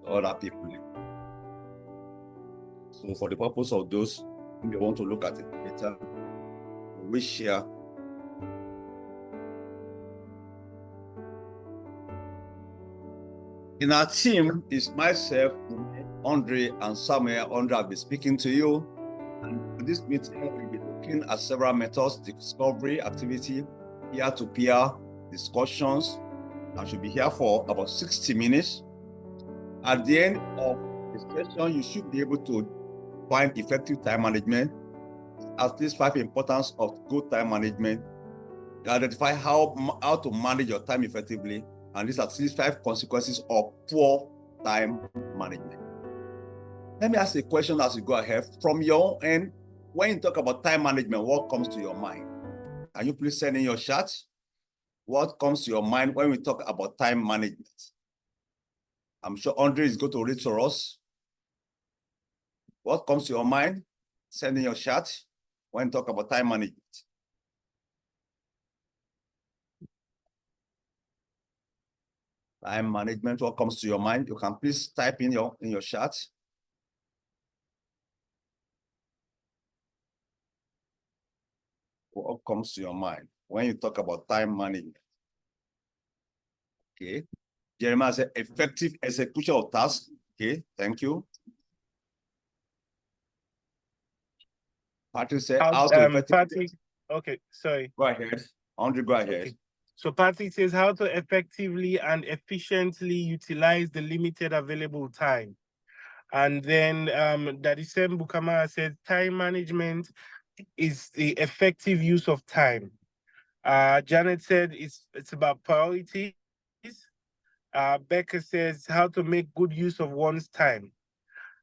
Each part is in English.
other people. So for the purpose of those who want to look at it later, we share. In our team is myself, Andre, and Samuel. Andre, I'll be speaking to you. And for this meeting, we'll be looking at several methods: discovery, activity, peer-to-peer discussions. I should be here for about 60 minutes. At the end of the session, you should be able to find effective time management, at least 5 importance of good time management, identify how to manage your time effectively, and these are at least 5 consequences of poor time management. Let me ask a question as you go ahead. From your end, when you talk about time management, what comes to your mind? Can you please send in your chat? What comes to your mind when we talk about time management? I'm sure Andre is going to read for us. What comes to your mind? Send in your chat when you talk about time management. Time management, what comes to your mind? You can please type in your chat. What comes to your mind when you talk about time management? Okay. Jeremiah said effective execution of tasks. Okay, thank you. Patrick said how to effectively. Okay, sorry. Go ahead. Andre, go ahead. Okay. So Patrick says how to effectively and efficiently utilize the limited available time. And then Dadisem Bukamara said time management is the effective use of time. Janet said it's about priorities. Becca says how to make good use of one's time.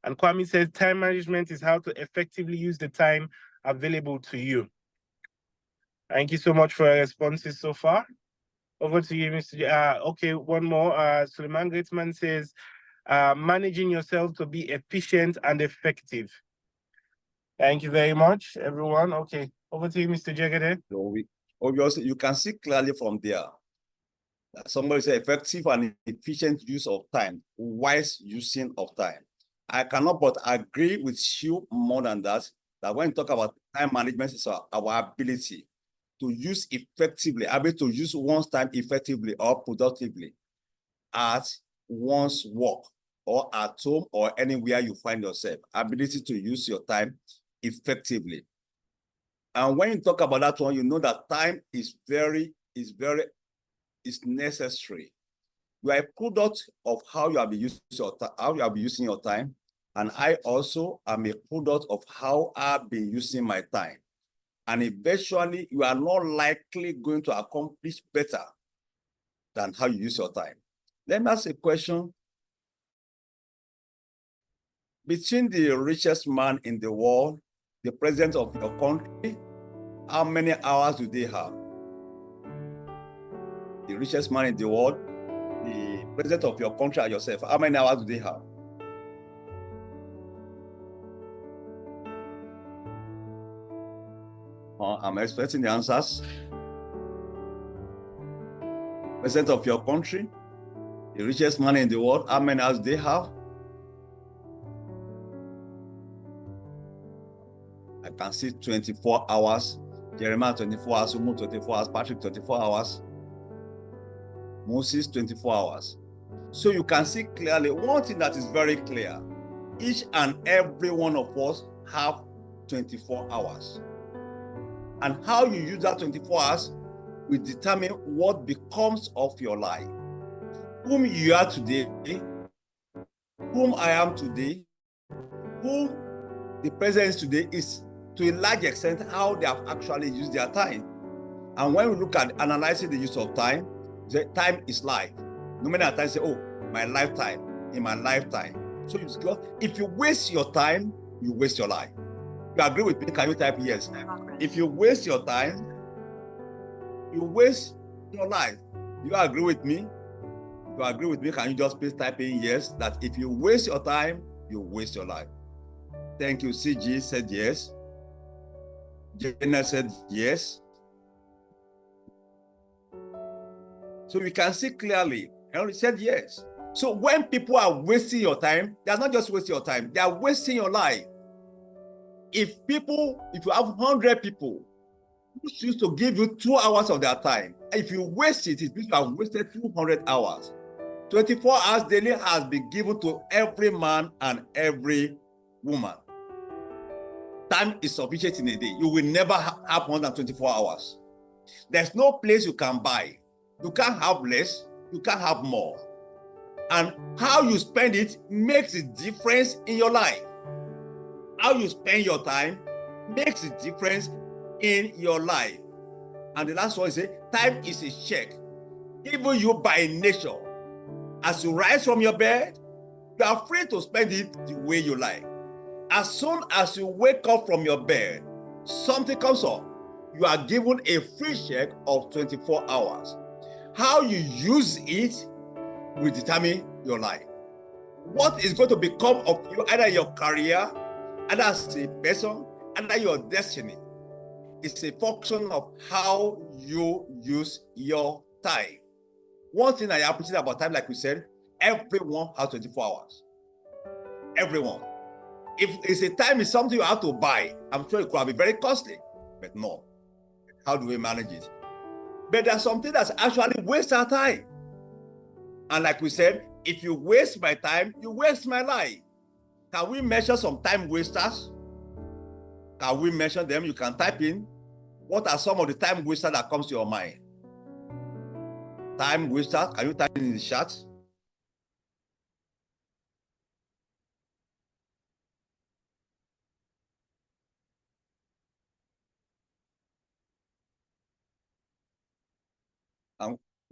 And Kwame says time management is how to effectively use the time available to you. Thank you so much for your responses so far. Over to you, Mr. Okay, one more. Suleiman Gritzman says, managing yourself to be efficient and effective. Thank you very much, everyone. Okay, over to you, Mr. Jegede. So obviously, you can see clearly from there that somebody said effective and efficient use of time, wise using of time. I cannot but agree with you more than that when you talk about time management, is our ability to use effectively, able to use one's time effectively or productively at one's work or at home or anywhere you find yourself, ability to use your time effectively. And when you talk about that one, you know that time is necessary. You are a product of how you have been using your time, and I also am a product of how I've been using my time. And eventually, you are not likely going to accomplish better than how you use your time. Let me ask a question. Between the richest man in the world, the president of your country, how many hours do they have? The richest man in the world, the president of your country and yourself, how many hours do they have? I'm expecting the answers. President of your country, the richest man in the world, how many hours do they have? I can see 24 hours. Jeremiah 24 hours, Umu 24 hours, Patrick 24 hours, Moses 24 hours. So you can see clearly one thing that is very clear. Each and every one of us have 24 hours. And how you use that 24 hours will determine what becomes of your life. Whom you are today, whom I am today, whom the president is today is to a large extent how they have actually used their time. And when we look at analyzing the use of time, the time is life. No many times say, oh, my lifetime, in my lifetime. So if you waste your time, you waste your life. You agree with me? Can you type yes? If you waste your time, you waste your life. You agree with me? If you agree with me, can you just please type in yes, that if you waste your time, you waste your life. Thank you. CG said yes. Jenna said yes. So we can see clearly, Henry said yes. So when people are wasting your time, they are not just wasting your time, they are wasting your life. If you have 100 people who choose to give you 2 hours of their time, if you waste it, it means you have wasted 200 hours. 24 hours daily has been given to every man and every woman. Time is sufficient in a day. You will never have more than 24 hours. There's no place you can buy. You can't have less, you can't have more. And how you spend it makes a difference in your life. How you spend your time makes a difference in your life. And the last one is, time is a check given you by nature. As you rise from your bed, you are free to spend it the way you like. As soon as you wake up from your bed, something comes up. You are given a free check of 24 hours. How you use it will determine your life. What is going to become of you, either your career, either as a person, either your destiny, is a function of how you use your time. One thing I appreciate about time, like we said, everyone has 24 hours. Everyone. If it's a time is something you have to buy, I'm sure it could be very costly, but no. How do we manage it? But there's something that's actually waste our time. And like we said, if you waste my time, you waste my life. Can we measure some time wasters? Can we measure them? You can type in, what are some of the time wasters that comes to your mind? Time wasters, can you type in the chat?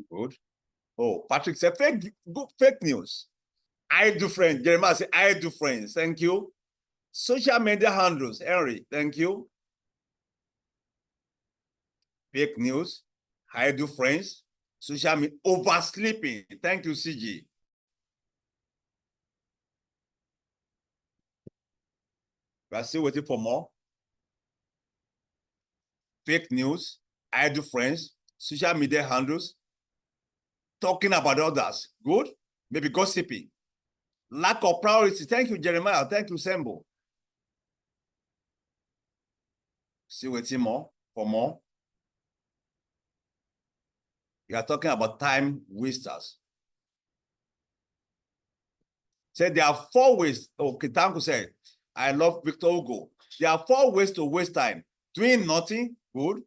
Good. Oh, Patrick said fake news. I do friends. Jeremiah said, I do friends. Thank you. Social media handles. Henry, thank you. Fake news. I do friends. Social media. Oversleeping. Thank you, CG. We are still waiting for more. Fake news. I do friends. Social media handles. Talking about others. Good. Maybe gossiping. Lack of priority. Thank you, Jeremiah. Thank you, Sembo. Still waiting more for more. You are talking about time wasters. Said there are 4 ways. Okay, Tanko said, I love Victor Hugo. There are 4 ways to waste time. Doing nothing, good.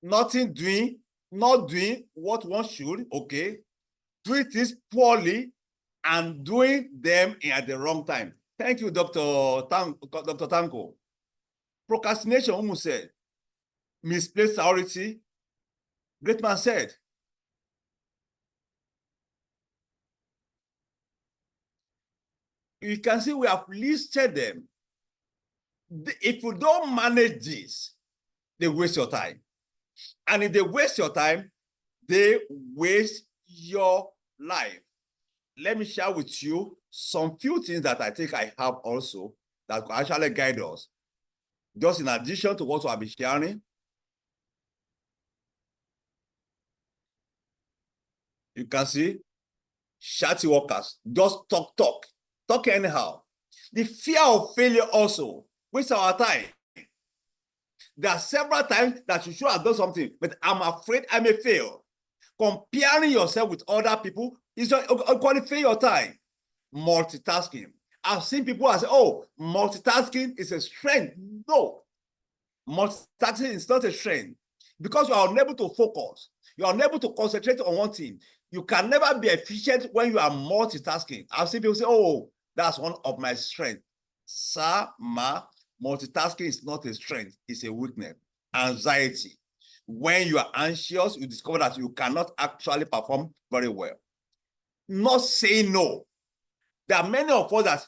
Nothing doing, not doing what one should, okay. Doing things poorly and doing them at the wrong time. Thank you, Dr. Tanko. Procrastination, Umu said. Misplaced priority. Great man said. You can see we have listed them. If you don't manage this, they waste your time. And if they waste your time, they waste your life. Let me share with you some few things that I think I have also that could actually guide us. Just in addition to what I'll be sharing. You can see chatty workers, just talk anyhow. The fear of failure also wastes our time. There are several times that you should have done something, but I'm afraid I may fail. Comparing yourself with other people is qualifying your time. Multitasking. I've seen people say, oh, multitasking is a strength. No, multitasking is not a strength because you are unable to focus. You are unable to concentrate on one thing. You can never be efficient when you are multitasking. I've seen people say, oh, that's one of my strengths. Sir, ma, multitasking is not a strength, it's a weakness. Anxiety. When you are anxious, you discover that you cannot actually perform very well. Not saying no. There are many of us that,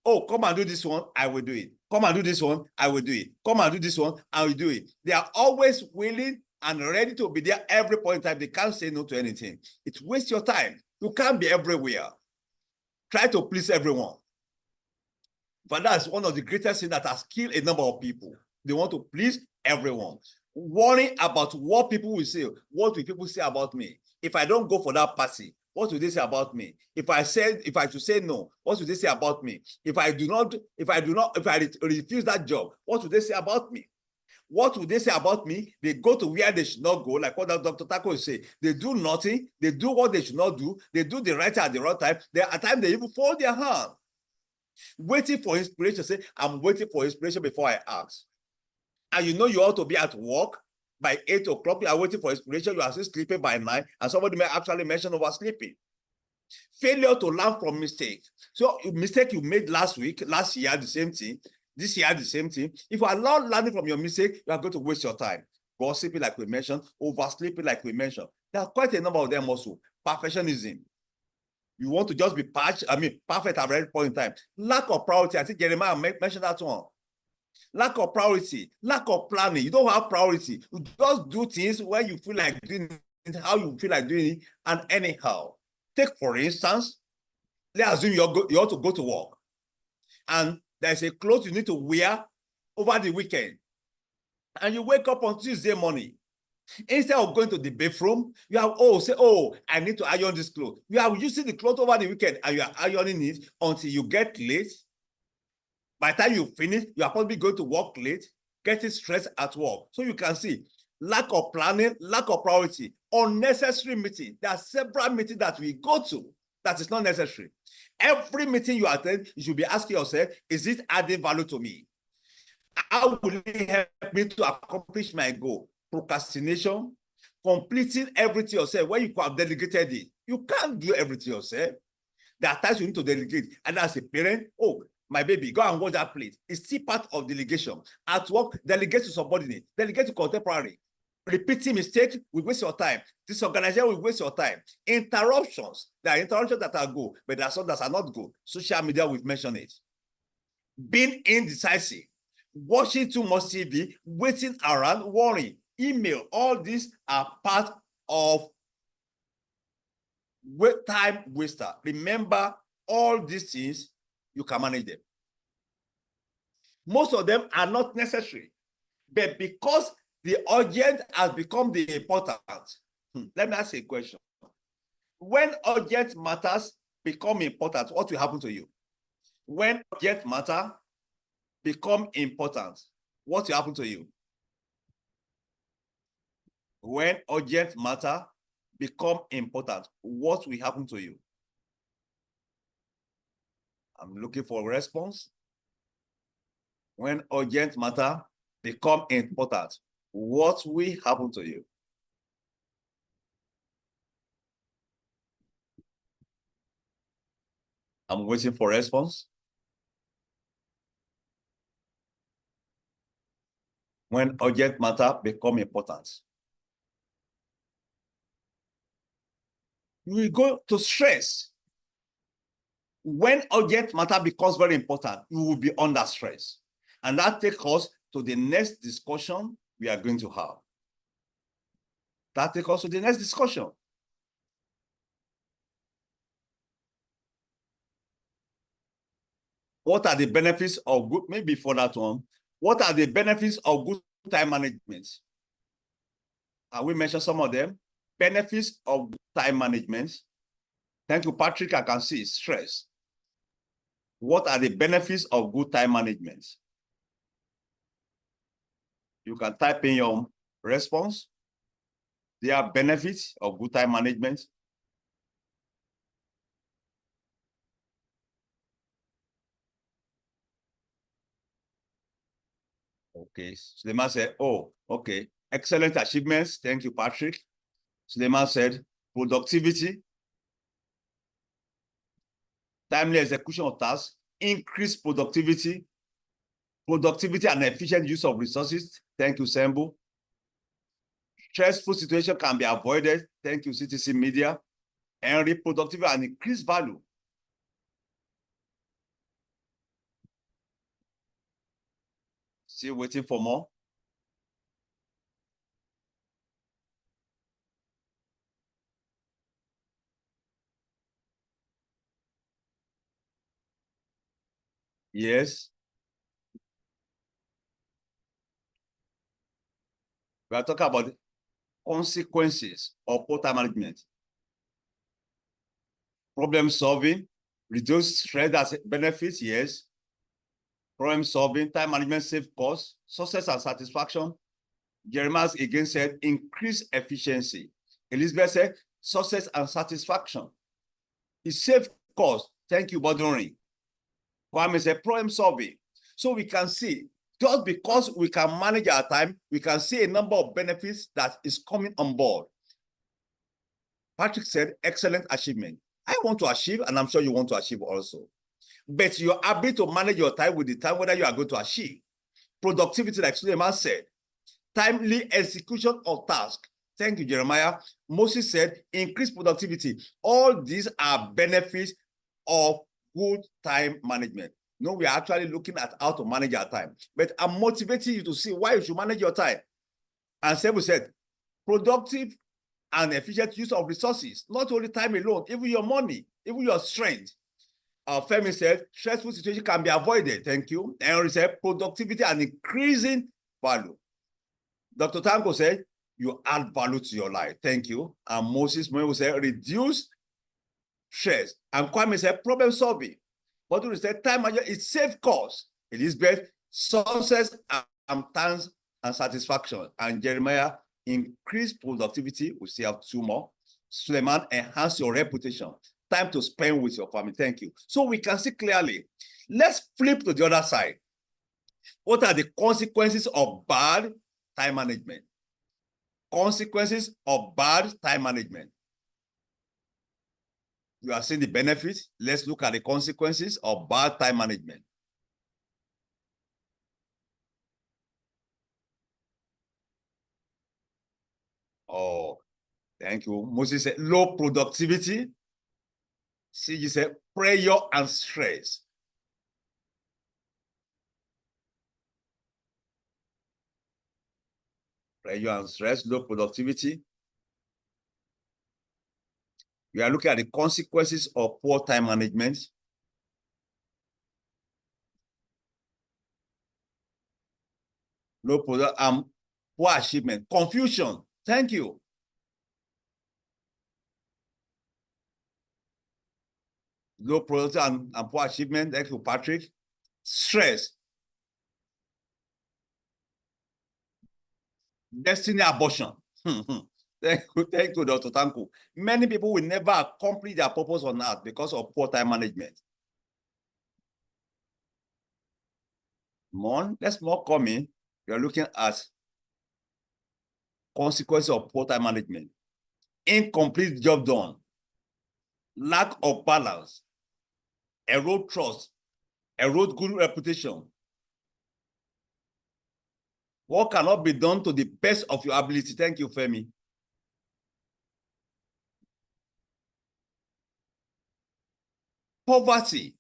oh, come and do this one, I will do it. Come and do this one, I will do it. Come and do this one, I will do it. They are always willing and ready to be there every point in time. They can't say no to anything. It wastes your time. You can't be everywhere. Try to please everyone. But that's one of the greatest things that has killed a number of people. They want to please everyone. Worrying about what people will say. What will people say about me? If I don't go for that party, what will they say about me? If I should say no, what will they say about me? If I refuse that job, what will they say about me? What would they say about me? They go to where they should not go, like what Dr. Tako is saying. They do nothing. They do what they should not do. They do the right thing at the wrong time. At times, they even fold their hand, waiting for inspiration. Say, I'm waiting for inspiration before I ask. And you know you ought to be at work by 8 o'clock. You are waiting for inspiration. You are still sleeping by 9. And somebody may actually mention oversleeping. Failure to learn from mistakes. So mistake you made last week, last year, the same thing. This year, the same thing. If you are not learning from your mistake, you are going to waste your time. Gossiping, like we mentioned, oversleeping, like we mentioned. There are quite a number of them also. Perfectionism. You want to just be perfect at every point in time. Lack of priority. I think Jeremiah mentioned that one. Lack of priority, lack of planning. You don't have priority. You just do things when you feel like doing it, how you feel like doing it, and anyhow. Take, for instance, let's assume you ought to go to work, and there's a clothes you need to wear over the weekend, and you wake up on Tuesday morning. Instead of going to the bathroom, you have I need to iron this clothes. You are using the clothes over the weekend, and you are ironing it until you get late. By the time you finish, you are probably going to work late, getting stressed at work. So you can see lack of planning, lack of priority, unnecessary meeting. There are several meetings that we go to that is not necessary. Every meeting you attend, you should be asking yourself, is it adding value to me? How will it help me to accomplish my goal? Procrastination, completing everything yourself when you could have delegated it. You can't do everything yourself. There are times you need to delegate. And as a parent, my baby, go and watch that plate. It's still part of delegation. At work, delegate to subordinate, delegate to contemporary. Repeating mistakes will waste your time. Disorganization will waste your time. Interruptions. There are interruptions that are good, but there are some that are not good. Social media, we've mentioned it. Being indecisive, watching too much TV, waiting around, worrying, email, all these are part of time waster. Remember, all these things, you can manage them. Most of them are not necessary, but because the urgent has become the important. Let me ask you a question. When urgent matters become important, what will happen to you? When urgent matter become important, what will happen to you? When urgent matter become important, what will happen to you? I'm looking for a response. When urgent matter become important, what will happen to you? I'm waiting for a response. When urgent matter become important, you will go to stress. When urgent matter becomes very important, you will be under stress. And that takes us to the next discussion we are going to have. That takes us to the next discussion. What are the benefits of good, maybe for that one, what are the benefits of good time management? And we mentioned some of them. Benefits of good time management. Thank you, Patrick. I can see stress. What are the benefits of good time management? You can type in your response. There are benefits of good time management. Okay, Suleiman said, okay, excellent achievements. Thank you, Patrick. Suleiman said, productivity, timely execution of tasks, increased productivity, and efficient use of resources. Thank you, Sembo. Stressful situation can be avoided. Thank you, CTC Media. And productivity and increased value. Still waiting for more. Yes. We are talking about the consequences of poor time management. Problem solving, reduce stress as benefits, yes. Problem solving, time management, save costs, success and satisfaction. Jeremiah again said, increase efficiency. Elizabeth said, success and satisfaction. It save costs. Thank you, Bodori. Kwame said, problem solving. So we can see, just because we can manage our time, we can see a number of benefits that is coming on board. Patrick said, excellent achievement. I want to achieve, and I'm sure you want to achieve also. But your ability to manage your time with the time, whether you are going to achieve. Productivity, like Suleiman said, timely execution of tasks. Thank you, Jeremiah. Moses said, increase productivity. All these are benefits of good time management. No, we are actually looking at how to manage our time. But I'm motivating you to see why you should manage your time. And Sebu said, productive and efficient use of resources, not only time alone, even your money, even your strength. Femi said, stressful situation can be avoided. Thank you. Henry said, productivity and increasing value. Dr. Tanko said, you add value to your life. Thank you. And Moses Moyo said, reduce stress. And Kwame said, problem solving. But we said, time management is save costs. Elizabeth, success and thanks and satisfaction. And Jeremiah, increase productivity. We still have two more. Suleiman, enhance your reputation. Time to spend with your family. Thank you. So we can see clearly. Let's flip to the other side. What are the consequences of bad time management? Consequences of bad time management. You are seeing the benefits. Let's look at the consequences of bad time management. Oh, thank you. Moses said low productivity. CG said pressure and stress. Pressure and stress, low productivity. We are looking at the consequences of poor time management. Low product poor achievement, confusion. Thank you. Low product and poor achievement. Thank you, Patrick. Stress. Destiny abortion. Thank you, Dr. Tanku. Many people will never accomplish their purpose on earth because of poor time management. Let's more coming. We are looking at consequences of poor time management. Incomplete job done. Lack of balance. Erode trust. Erode good reputation. What cannot be done to the best of your ability? Thank you, Femi. Poverty.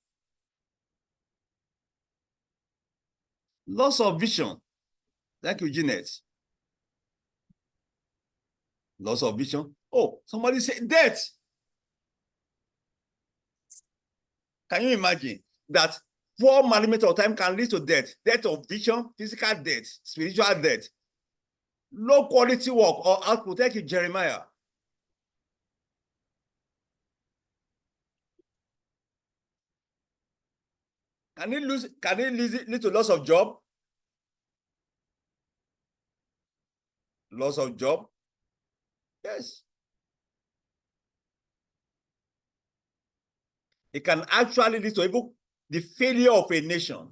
Loss of vision. Thank you, Jeanette. Loss of vision. Oh, somebody said death. Can you imagine that poor management of time can lead to death? Death of vision, physical death, spiritual death. Low quality work or output. Thank you, Jeremiah. Can it lead to loss of job? Loss of job? Yes. It can actually lead to even the failure of a nation,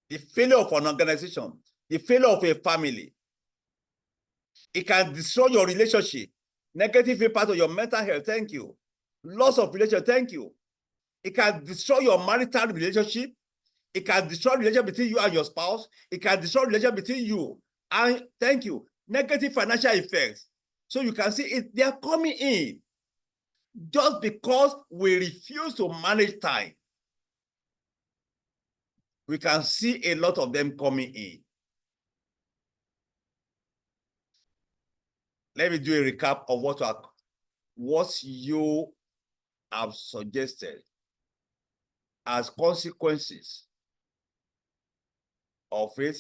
the failure of an organization, the failure of a family. It can destroy your relationship, negative impact on your mental health. Thank you. Loss of relationship. Thank you. It can destroy your marital relationship. It can destroy the relationship between you and your spouse. It can destroy the relationship between you and, thank you, negative financial effects. So you can see it, they are coming in just because we refuse to manage time. We can see a lot of them coming in. Let me do a recap of what you have suggested as consequences of it.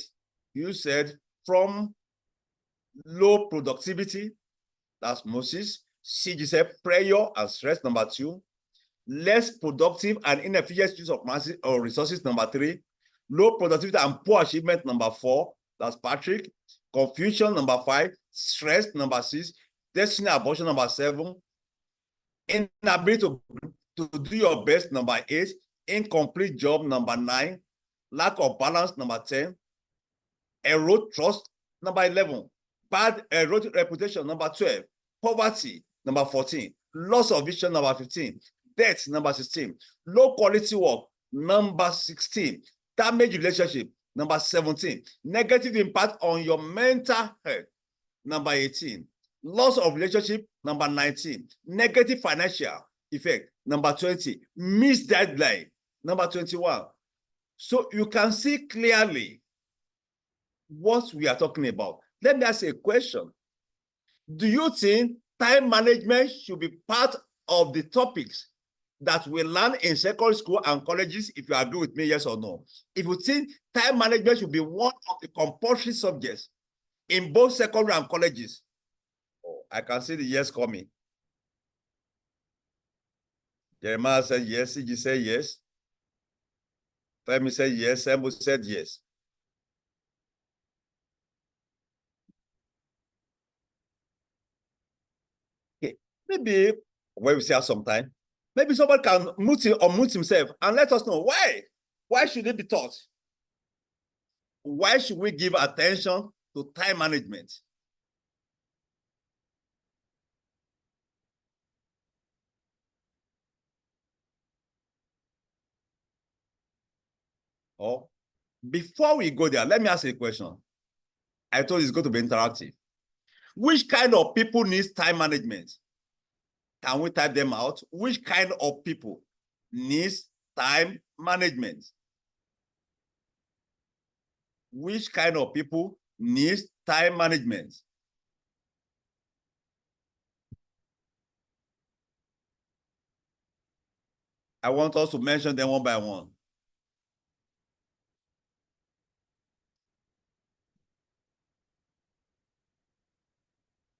You said from low productivity, that's Moses. CG said prayer and stress, number 2. less productive and inefficient use of resources, number 3, low productivity and poor achievement, number 4, that's Patrick, confusion, number 5, stress, number 6, destiny abortion, number 7, inability to do your best, number 8, incomplete job, number 9, lack of balance, number 10, erode trust, number 11, bad erode reputation, number 12, poverty, number 14, loss of vision, number 15, debt, number 16, low quality work, number 16, damaged relationship, number 17, negative impact on your mental health, number 18, loss of relationship, number 19, negative financial effect, number 20, missed deadline, number 21. So you can see clearly what we are talking about. Let me ask you a question. Do you think time management should be part of the topics that we learn in secondary school and colleges? If you agree with me, yes or no? If you think time management should be one of the compulsory subjects in both secondary and colleges, oh, I can see the yes coming. Jeremiah said yes, CG said yes. Femi said yes, Sembo said yes. Okay, maybe when we see have some time, maybe somebody can unmute himself and let us know why. Why should it be taught? Why should we give attention to time management? Oh, before we go there, let me ask you a question. I told you it's going to be interactive. Which kind of people needs time management? Can we type them out? Which kind of people needs time management? Which kind of people needs time management? I want us to mention them one by one.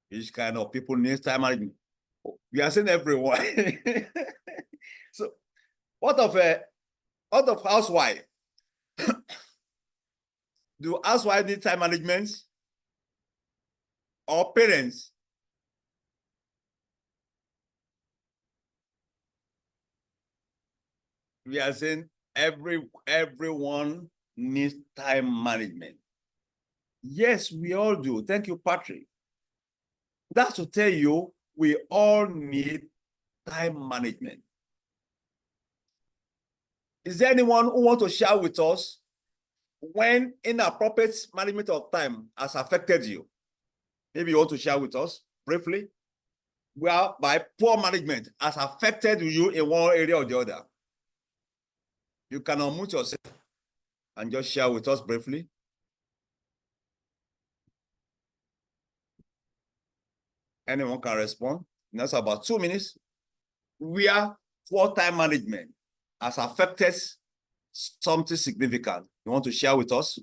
Which kind of people needs time management? We are saying everyone. So, what of housewife? Do housewives need time management? Or parents? We are saying everyone needs time management. Yes, we all do. Thank you, Patrick. That's to tell you we all need time management. Is there anyone who wants to share with us when inappropriate management of time has affected you? Maybe you want to share with us briefly. Well, by poor management has affected you in one area or the other. You can unmute yourself and just share with us briefly. Anyone can respond. That's about 2 minutes. Where poor time management has affected something significant. You want to share with us?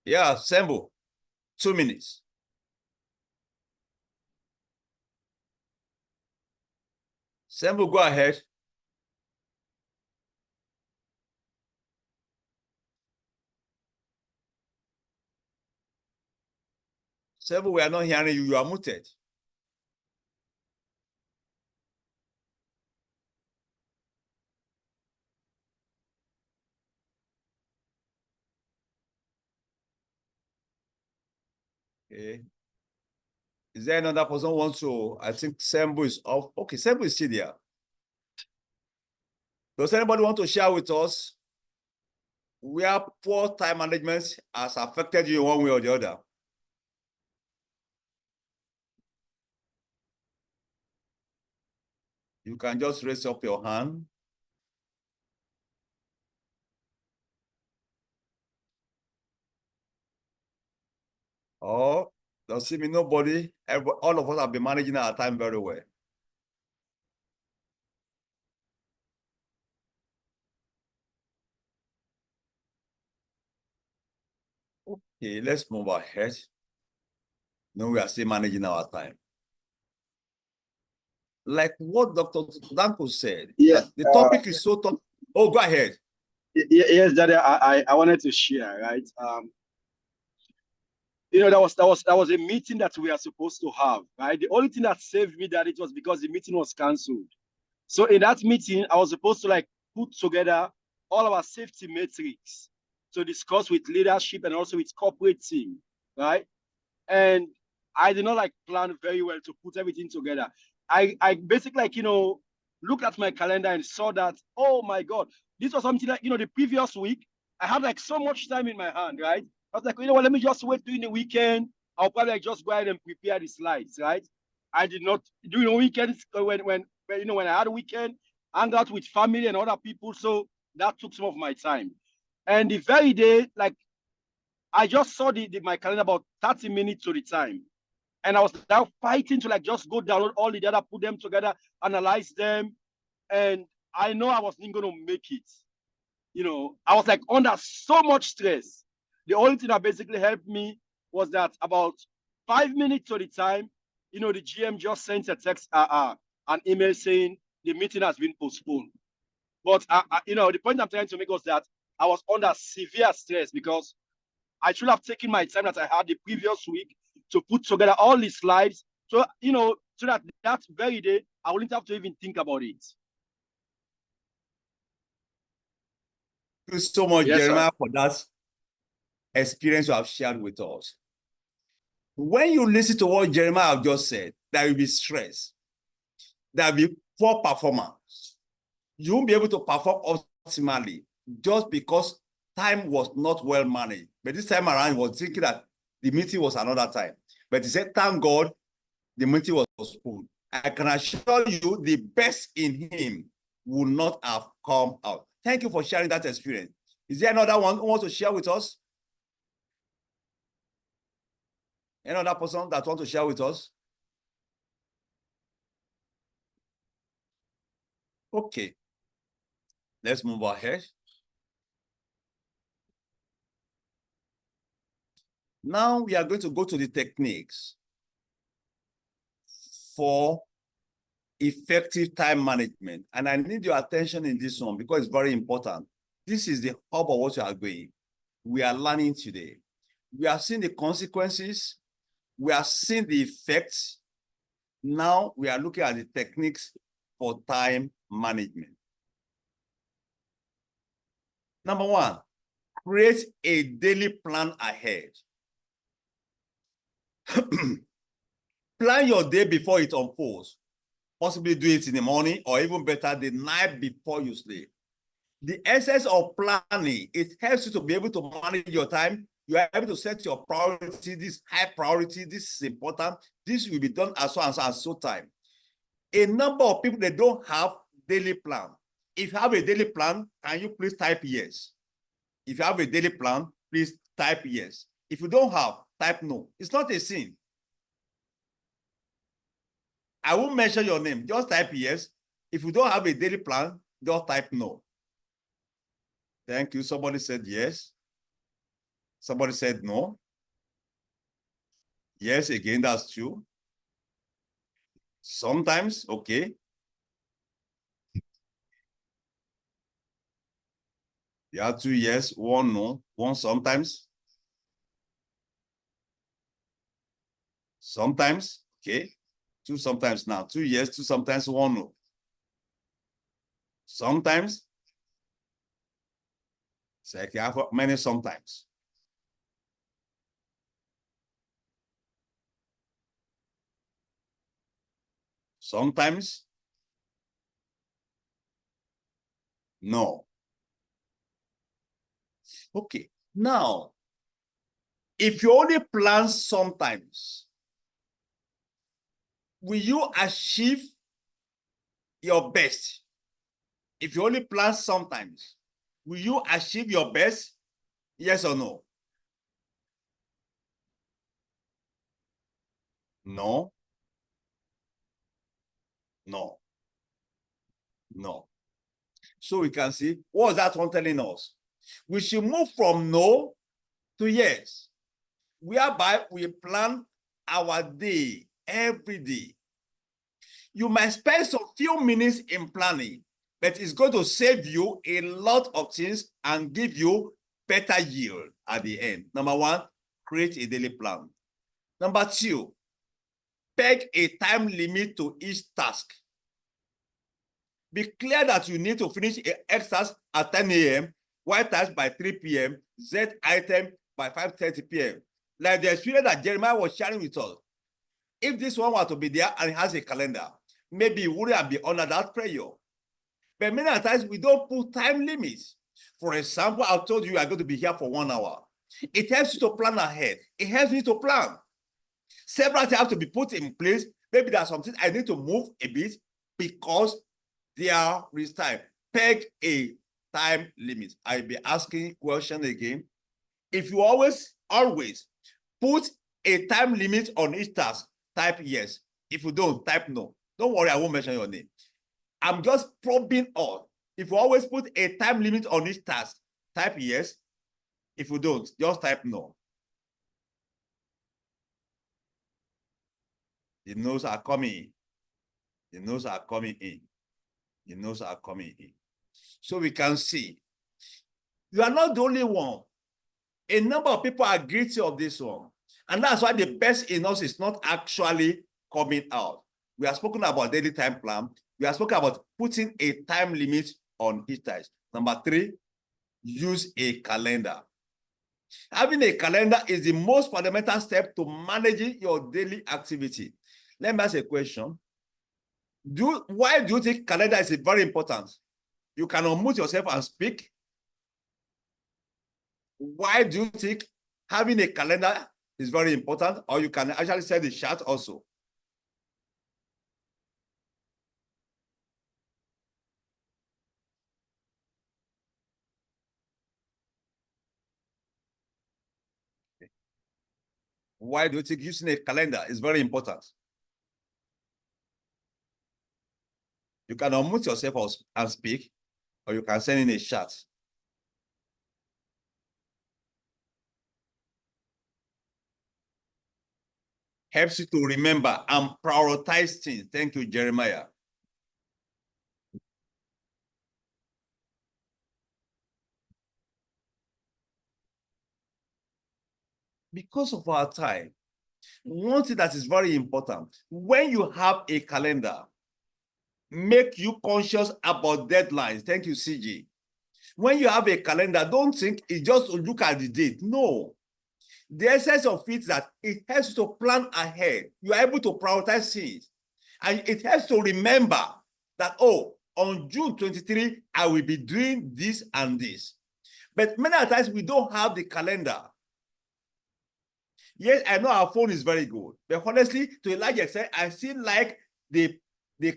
Yeah, Sembo, 2 minutes. Sembo, go ahead. Sembo, we are not hearing you. You are muted. Okay. Is there another person who wants to? I think Sembo is off. Okay, Sembo is still there. Does anybody want to share with us where poor time management has affected you in one way or the other? You can just raise up your hand. Oh, don't see me, nobody. All of us have been managing our time very well. Okay, let's move ahead. No, we are still managing our time. Like what Dr. Danko said, Yeah, the topic is so tough. Oh, go ahead. Yes, Daddy, I wanted to share, right? You know, that was a meeting that we are supposed to have, right? The only thing that saved me that it was because the meeting was cancelled. So in that meeting, I was supposed to like put together all our safety metrics to discuss with leadership and also with corporate team, right? And I did not like plan very well to put everything together. I basically like, you know, looked at my calendar and saw that, oh my God, this was something like, you know, the previous week, I had like so much time in my hand, right? I was like, you know what, let me just wait during the weekend. I'll probably like just go ahead and prepare the slides, right? I did not during the weekends when you know, when I had a weekend, hang out with family and other people. So that took some of my time. And the very day, like I just saw my calendar about 30 minutes to the time. And I was now fighting to like just go download all the data, put them together, analyze them. And I know I wasn't going to make it. You know, I was like under so much stress. The only thing that basically helped me was that about 5 minutes to the time, you know, the GM just sent a text, an email saying the meeting has been postponed. But, you know, the point I'm trying to make was that I was under severe stress because I should have taken my time that I had the previous week to put together all the slides. So, you know, so that very day, I wouldn't have to even think about it. Thank you so much, Yes, Jeremiah, sir. for that experience you have shared with us. When you listen to what Jeremiah just said, there will be stress, there will be poor performance. You won't be able to perform optimally just because time was not well managed. But this time around, he was thinking that the meeting was another time. But he said, thank God, the meeting was postponed. I can assure you the best in him will not have come out. Thank you for sharing that experience. Is there another one who wants to share with us? Another person that wants to share with us? Okay. Let's move ahead. Now we are going to go to the techniques for effective time management. And I need your attention in this one because it's very important. This is the hub of what you are going. We are learning today. We have seen the consequences. We have seen the effects. Now we are looking at the techniques for time management. Number one, create a daily plan ahead. Plan your day before it unfolds. Possibly do it in the morning or even better, the night before you sleep. The essence of planning, it helps you to be able to manage your time. You are able to set your priority, this high priority, this is important. This will be done as so and so and so time. A number of people, they don't have daily plan. If you have a daily plan, can you please type yes? If you have a daily plan, please type yes. If you don't have, type no. It's not a sin. I won't mention your name. Just type yes. If you don't have a daily plan, just type no. Thank you. Somebody said yes. Somebody said no. Yes, again, that's true. Sometimes, okay. Yeah, 2 yes, 1 no, 1 sometimes. Sometimes, okay. 2 sometimes now. 2 yes, 2 sometimes, 1 no. Sometimes. So I have many sometimes. Sometimes. No. Okay. Now, if you only plan sometimes, will you achieve your best? If you only plan sometimes, will you achieve your best? Yes or no? No. No. No. So we can see, what is that one telling us? We should move from no to yes, whereby we plan our day every day. You might spend some few minutes in planning, but it's going to save you a lot of things and give you better yield at the end. Number one, create a daily plan. Number two, peg a time limit to each task. Be clear that you need to finish X task at 10 a.m., Y task by 3 p.m., Z item by 5:30 p.m. Like the experience that Jeremiah was sharing with us. If this one were to be there and it has a calendar, maybe it wouldn't have been under that pressure. But many times we don't put time limits. For example, I told you are going to be here for 1 hour. It helps you to plan ahead. It helps me to plan. Several things have to be put in place. Maybe there's something I need to move a bit because there is time. Peg a time limit. I'll be asking question again. If you always put a time limit on each task, type yes. If you don't, type no. Don't worry, I won't mention your name. I'm just probing on. If you always put a time limit on each task, type yes. If you don't, just type no. The no's are coming in. The no's are coming in. The no's are coming in. So we can see, you are not the only one. A number of people are guilty of this one. And that's why the best in us is not actually coming out. We have spoken about daily time plan. We have spoken about putting a time limit on each task. Number three, use a calendar. Having a calendar is the most fundamental step to managing your daily activity. Let me ask a question. Why do you think calendar is very important? You can unmute yourself and speak. Why do you think having a calendar is very important? Or you can actually set the chart also. Why do you think using a calendar is very important? You can unmute yourself and speak, or you can send in a chat. Helps you to remember and prioritize things. Thank you, Jeremiah. Because of our time, one thing that is very important, when you have a calendar, make you conscious about deadlines. Thank you, CG. When you have a calendar, don't think it's just to look at the date. No. The essence of it is that it helps you to plan ahead. You are able to prioritize things. And it helps to remember that, oh, on June 23, I will be doing this and this. But many times we don't have the calendar. Yes, I know our phone is very good. But honestly, to a large extent, I still like the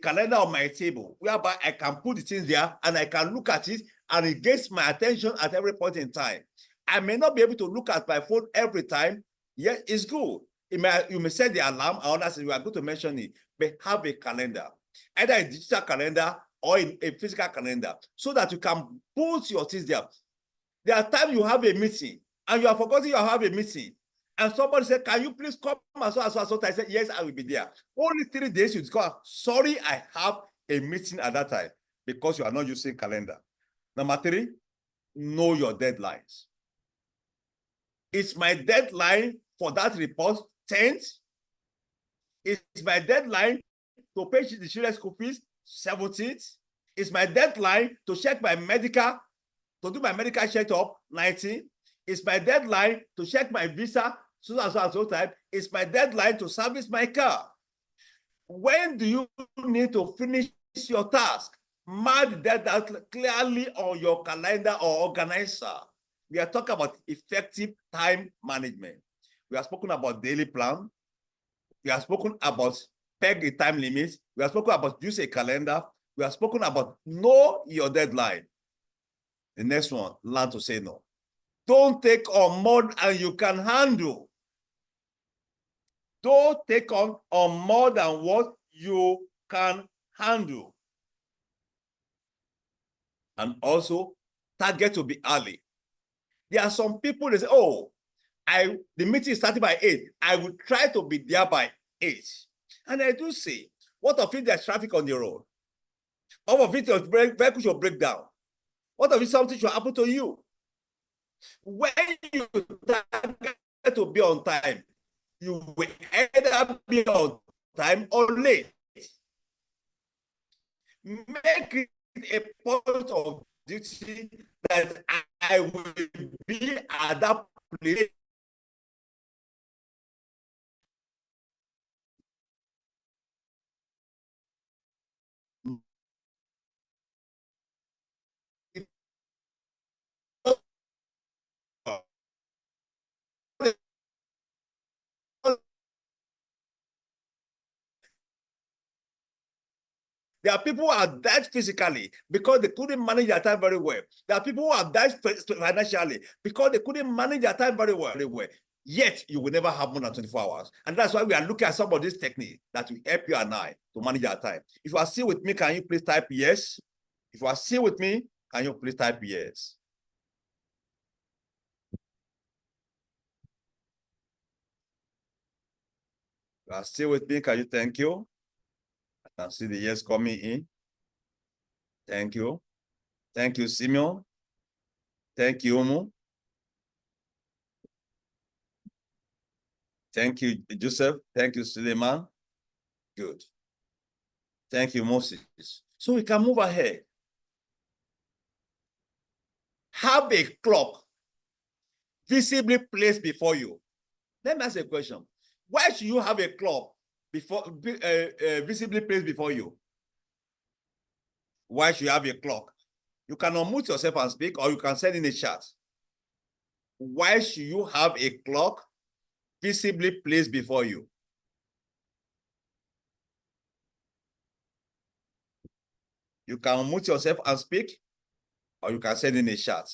calendar on my table, whereby I can put the things there and I can look at it and it gets my attention at every point in time. I may not be able to look at my phone every time. Yes, it's good. You may set the alarm, and others we are going to mention it, but have a calendar, either a digital calendar or in a physical calendar, so that you can put your things there. There are times you have a meeting and you are forgetting you have a meeting. And somebody said, can you please come and so. I said, yes, I will be there. Only 3 days you go, sorry, I have a meeting at that time, because you are not using calendar. Number 3, know your deadlines. It's my deadline for that report 10th. It's my deadline to pay the children's school fees 17th. It's my deadline to check my medical, to do my medical checkup 19th. It's my deadline to check my visa so time. It's my deadline to service my car. When do you need to finish your task? Mark that clearly on your calendar or organizer. We are talking about effective time management. We have spoken about daily plan. We have spoken about peg a time limit. We have spoken about use a calendar. We have spoken about know your deadline. The next one, learn to say no. Don't take on more than you can handle. Don't take on more than what you can handle. And also, target to be early. There are some people that say, oh, the meeting is starting by 8. I will try to be there by 8. And I do say, what of it there's traffic on the road? What of it your vehicle should break down? What of it something should happen to you? When you target to be on time, you will either be on time or late. Make it a point of duty that I will be at that place. There are people who have died physically because they couldn't manage their time very well. There are people who have died financially because they couldn't manage their time very well. Yet, you will never have more than 24 hours. And that's why we are looking at some of these techniques that will help you and I to manage our time. If you are still with me, can you please type yes? If you are still with me, can you please type yes? If you are still with me, can you thank you? I can see the yes coming in. Thank you. Thank you, Simeon. Thank you, Umu. Thank you, Joseph. Thank you, Suleiman. Good. Thank you, Moses. So we can move ahead. Have a clock visibly placed before you. Let me ask a question. Why should you have a clock visibly placed before you? Why should you have a clock? You can unmute yourself and speak, or you can send in a chat. Why should you have a clock visibly placed before you? You can unmute yourself and speak, or you can send in a chat.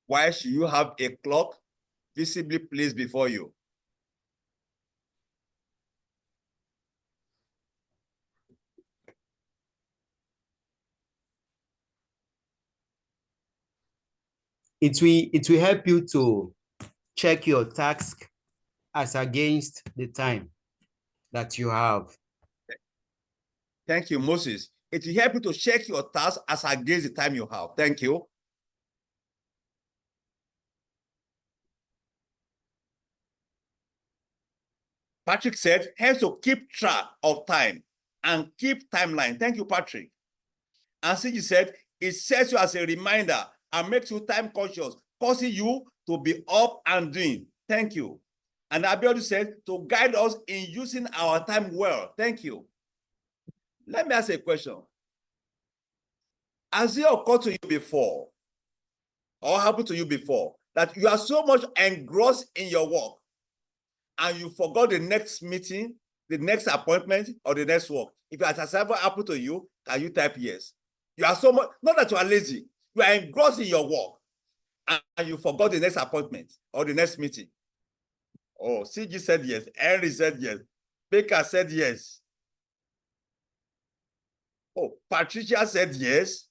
Why should you have a clock visibly placed before you? It will help you to check your task as against the time that you have. Thank you, Moses. It will help you to check your task as against the time you have. Thank you. Patrick said, helps to keep track of time and keep timeline. Thank you, Patrick. And Sigi said, it sets you as a reminder and makes you time conscious, causing you to be up and doing. Thank you. And Abiodun said, to guide us in using our time well. Thank you. Let me ask a question. Has it occurred to you before, or happened to you before, that you are so much engrossed in your work and you forgot the next meeting, the next appointment, or the next work? If it has ever happened to you, can you type yes? You are so much, not that you are lazy, you are engrossed in your work and you forgot the next appointment or the next meeting. Oh, CG said yes. Henry said yes. Baker said yes. Oh, Patricia said yes.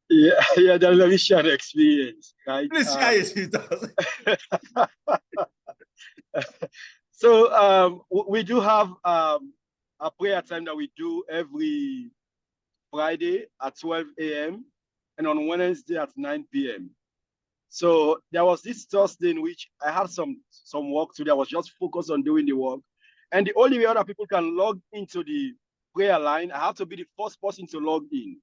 Yeah, that's a very shared experience, right? Please share it with us. So we do have a prayer time that we do every Friday at 12 a.m. and on Wednesday at 9 p.m. So there was this Thursday in which I had some work to do. I was just focused on doing the work. And the only way other people can log into the prayer line, I have to be the first person to log in.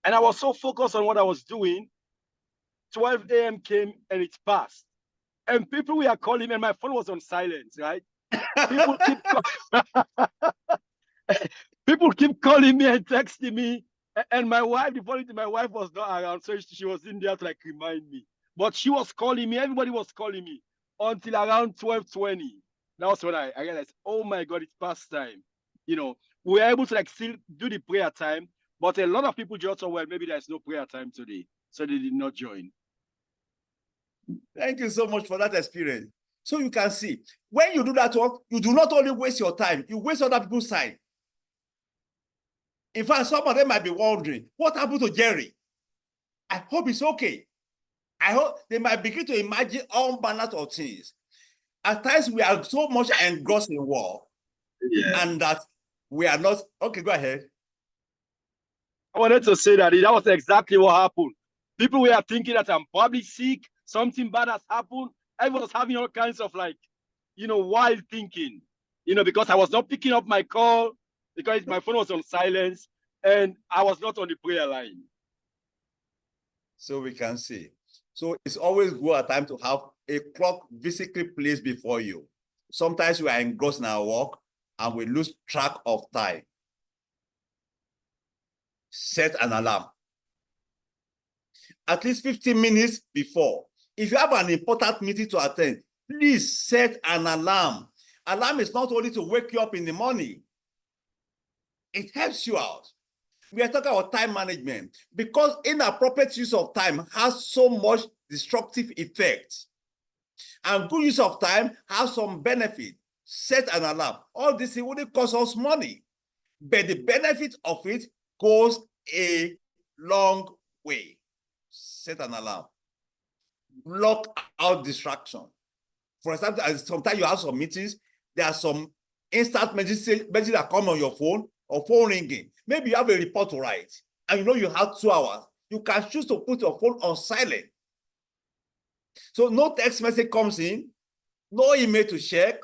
And I was so focused on what I was doing, 12 a.m. came and it passed. And people were calling me, and my phone was on silent, right? People keep calling me and texting me. And my wife, the funny thing, my wife was not around, so she was in there to like remind me. But she was calling me, everybody was calling me until around 12:20. That was when I realized, oh my God, it's past time. You know, we were able to like still do the prayer time, but a lot of people just thought, well, maybe there's no prayer time today. So they did not join. Thank you so much for that experience. So you can see, when you do that work, you do not only waste your time, you waste other people's time. In fact, some of them might be wondering, what happened to Jerry? I hope it's okay. I hope they might begin to imagine all manners of things. At times, we are so much engrossed in work, and that we are not. Okay, go ahead. I wanted to say that was exactly what happened. People were thinking that I'm probably sick, something bad has happened. Everyone was having all kinds of wild thinking, because I was not picking up my call, because my phone was on silence, and I was not on the prayer line. So we can see. So it's always good at time to have a clock physically placed before you. Sometimes we are engrossed in our work and we lose track of time. Set an alarm. At least 15 minutes before. If you have an important meeting to attend, please set an alarm. Alarm is not only to wake you up in the morning. It helps you out. We are talking about time management because inappropriate use of time has so much destructive effect. And good use of time has some benefit. Set an alarm. All this, it wouldn't cost us money, but the benefit of it goes a long way. Set an alarm. Block out distraction. For example, sometimes you have some meetings, there are some instant messages that come on your phone or phone ringing. Maybe you have a report to write and you know you have 2 hours. You can choose to put your phone on silent. So no text message comes in, no email to check.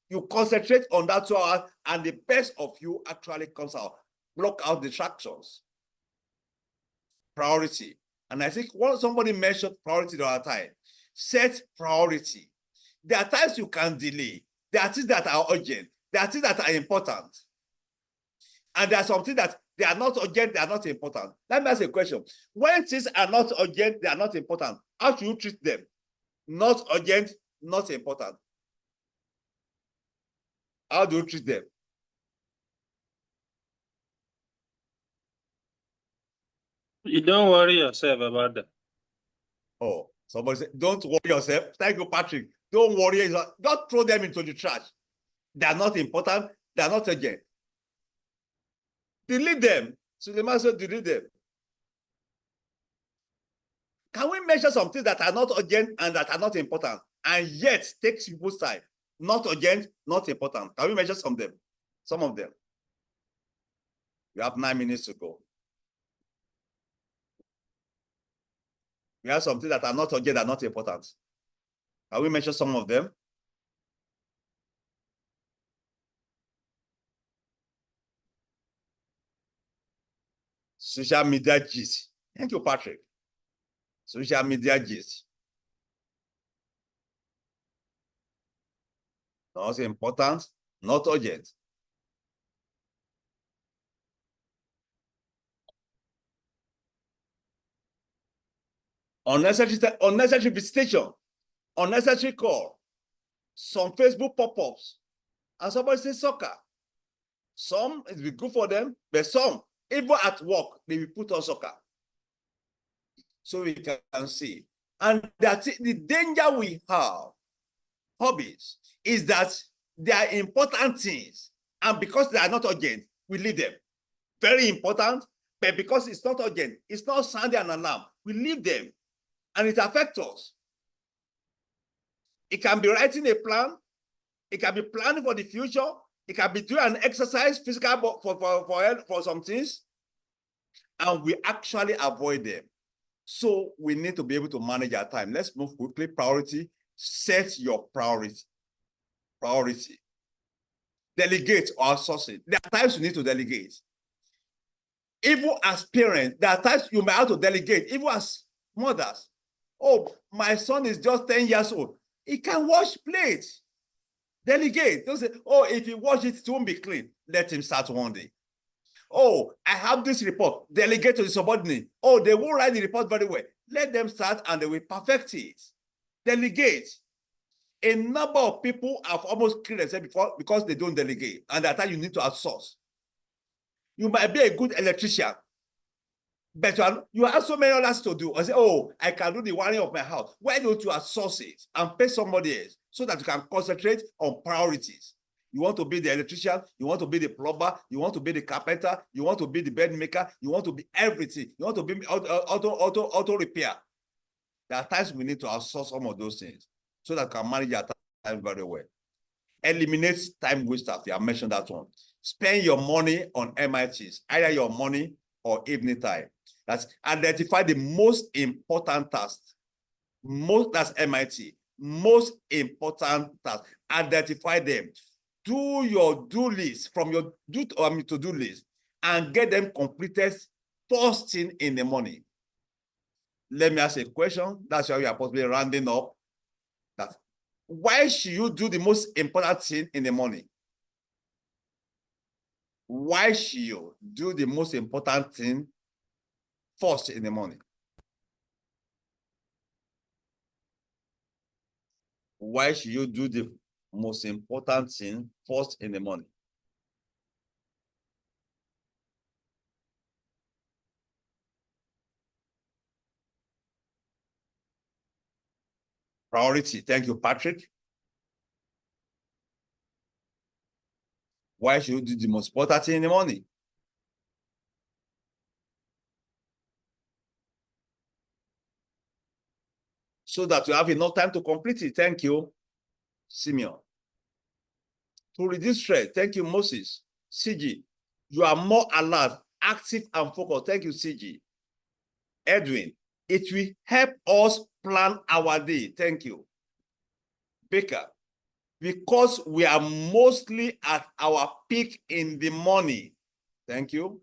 You concentrate on that 2 hours and the best of you actually comes out. Block out distractions. Priority. And I think somebody mentioned priority the other time. Set priority. There are times you can delay. There are things that are urgent. There are things that are important. And there are some things that they are not urgent, they are not important. Let me ask you a question. When things are not urgent, they are not important, how should you treat them? Not urgent, not important. How do you treat them? You don't worry yourself about that. Oh, somebody said, don't worry yourself. Thank you, Patrick. Don't worry. Don't throw them into the trash. They are not important. They are not urgent. Delete them. So the man said, delete them. Can we measure some things that are not urgent and that are not important, and yet take people's time? Not urgent, not important. Can we measure some of them? Some of them. We have 9 minutes to go. We have some things that are not urgent and not important. Can we measure some of them? Social media gist. Thank you, Patrick. Social media gist. Not important, not urgent. Unnecessary visitation, unnecessary call, some Facebook pop-ups, and somebody says soccer. Some it will be good for them, but some, even at work, they will put on soccer. So we can see. And that's the danger we have, hobbies, is that they are important things. And because they are not urgent, we leave them. Very important, but because it's not urgent, it's not sounding an alarm, we leave them. And it affects us. It can be writing a plan. It can be planning for the future. It can be doing an exercise, physical for some things. And we actually avoid them. So we need to be able to manage our time. Let's move quickly. Priority. Set your priority. Priority. Delegate or outsourcing. There are times you need to delegate. Even as parents, there are times you may have to delegate. Even as mothers. Oh, my son is just 10 years old. He can wash plates. Delegate. Don't say, oh, if he wash it, it won't be clean. Let him start one day. Oh, I have this report. Delegate to the subordinate. Oh, they won't write the report very well. Let them start and they will perfect it. Delegate. A number of people have almost killed themselves before because they don't delegate. And at that time you need to outsource. You might be a good electrician, But you have so many others to do. I say, oh, I can do the wiring of my house. Why don't you outsource it and pay somebody else so that you can concentrate on priorities? You want to be the electrician, you want to be the plumber, you want to be the carpenter, you want to be the bed maker, you want to be everything. You want to be auto repair. There are times we need to outsource some of those things so that we can manage our time very well. Eliminate time wasters. I mentioned that one. Spend your money on MITs, either your money or evening time. That's identify the most important tasks. That's MIT. Most important tasks. Identify them. Do your do list from your to-do list and get them completed first thing in the morning. Let me ask a question. That's why we are possibly rounding up. That why should you do the most important thing in the morning? Why should you do the most important thing first in the morning? Why should you do the most important thing first in the morning? Priority. Thank you, Patrick. Why should you do the most important thing in the morning? So that you have enough time to complete it. Thank you, Simeon. To reduce stress. Thank you, Moses. CG. You are more alert, active, and focused. Thank you, CG. Edwin. It will help us plan our day. Thank you. Baker. Because we are mostly at our peak in the morning. Thank you.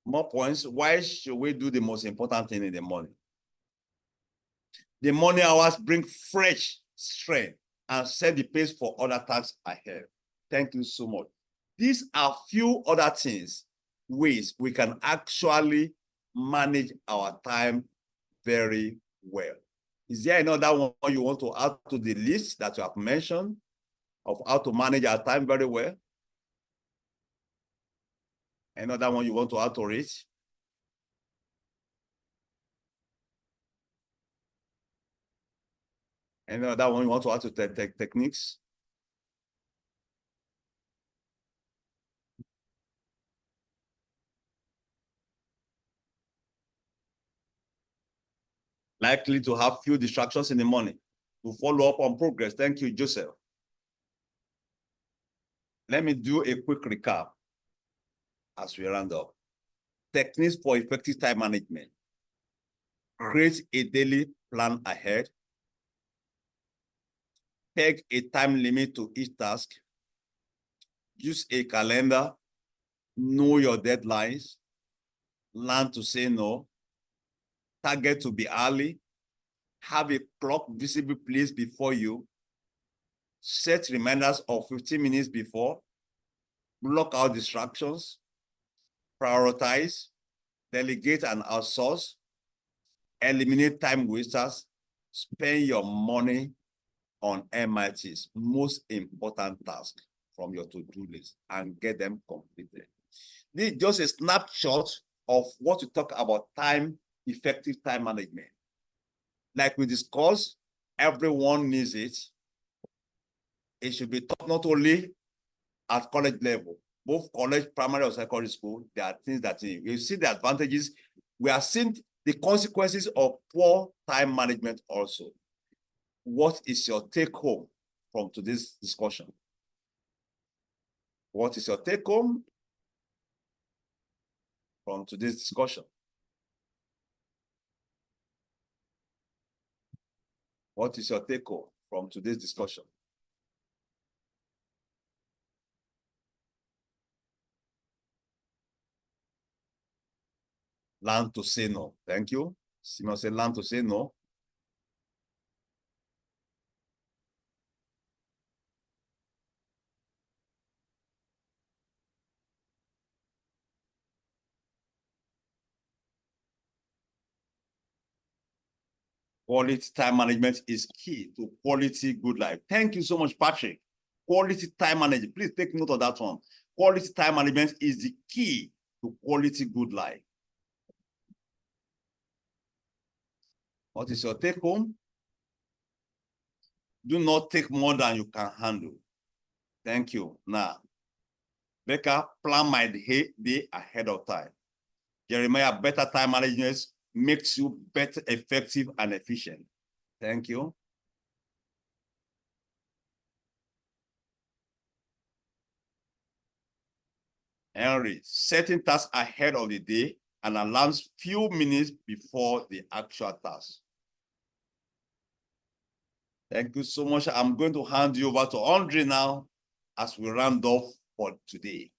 More points. Why should we do the most important thing in the morning? The morning hours bring fresh strength and set the pace for other tasks ahead. Thank you so much. These are few other things, ways we can actually manage our time very well. Is there another one you want to add to the list that you have mentioned of how to manage our time very well? Another one you want to add to it? Another one you want to add to techniques? Likely to have few distractions in the morning. To follow up on progress. Thank you, Joseph. Let me do a quick recap as we round up. Techniques for effective time management. Create a daily plan ahead. Peg a time limit to each task. Use a calendar. Know your deadlines. Learn to say no. Target to be early. Have a clock visible place before you. Set reminders of 15 minutes before. Block out distractions. Prioritize. Delegate and outsource. Eliminate time wasters. Spend your money on MITs, most important task from your to-do list, and get them completed. This is just a snapshot of what we talk about effective time management. Like we discussed, everyone needs it. It should be taught not only at college level, both college, primary, or secondary school. There are things that you see the advantages. We are seeing the consequences of poor time management also. What is your take home from today's discussion? What is your take home from today's discussion? What is your take home from today's discussion? Learn to say no. Thank you. Simon said, learn to say no. Quality time management is key to quality good life. Thank you so much, Patrick. Quality time management. Please take note of that one. Quality time management is the key to quality good life. What is your take home? Do not take more than you can handle. Thank you. Now, Becca, plan my day ahead of time. Jeremiah, better time management makes you better, effective, and efficient. Thank you. Henry, setting tasks ahead of the day and alarms few minutes before the actual task. Thank you so much. I'm going to hand you over to Andre now as we round off for today.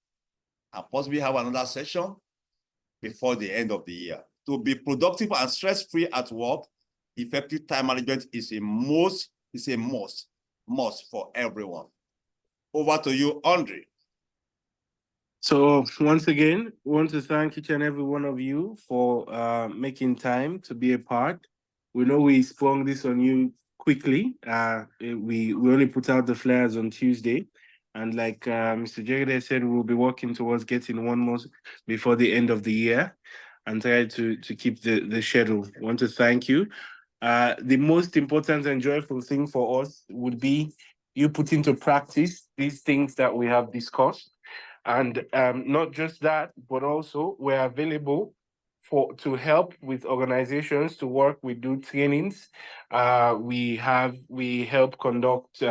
And possibly have another session before the end of the year. To be productive and stress-free at work, effective time management is a must for everyone. Over to you, Andre. So once again, I want to thank each and every one of you for making time to be a part. We know we sprung this on you quickly. We only put out the flyers on Tuesday. And like Mr. Jegede said, we'll be working towards getting one more before the end of the year and try to keep the schedule. I want to thank you. The most important and joyful thing for us would be you put into practice these things that we have discussed. And not just that, but also we're available to help with organizations to work. We do trainings. We help conduct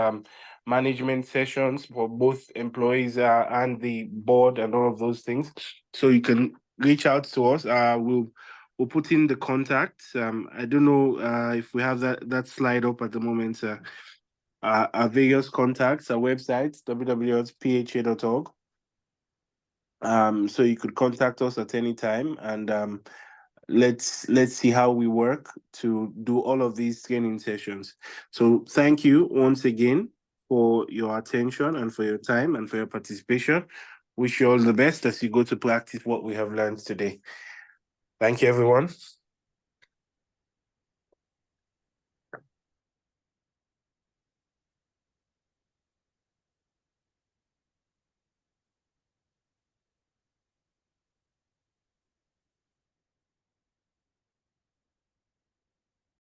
management sessions for both employees and the board and all of those things. So you can reach out to us. We'll put in the contacts. I don't know if we have that slide up at the moment. Our various contacts, our website, www.pha.org. So you could contact us at any time, and let's see how we work to do all of these training sessions. So thank you once again for your attention and for your time and for your participation. Wish you all the best as you go to practice what we have learned today. Thank you, everyone.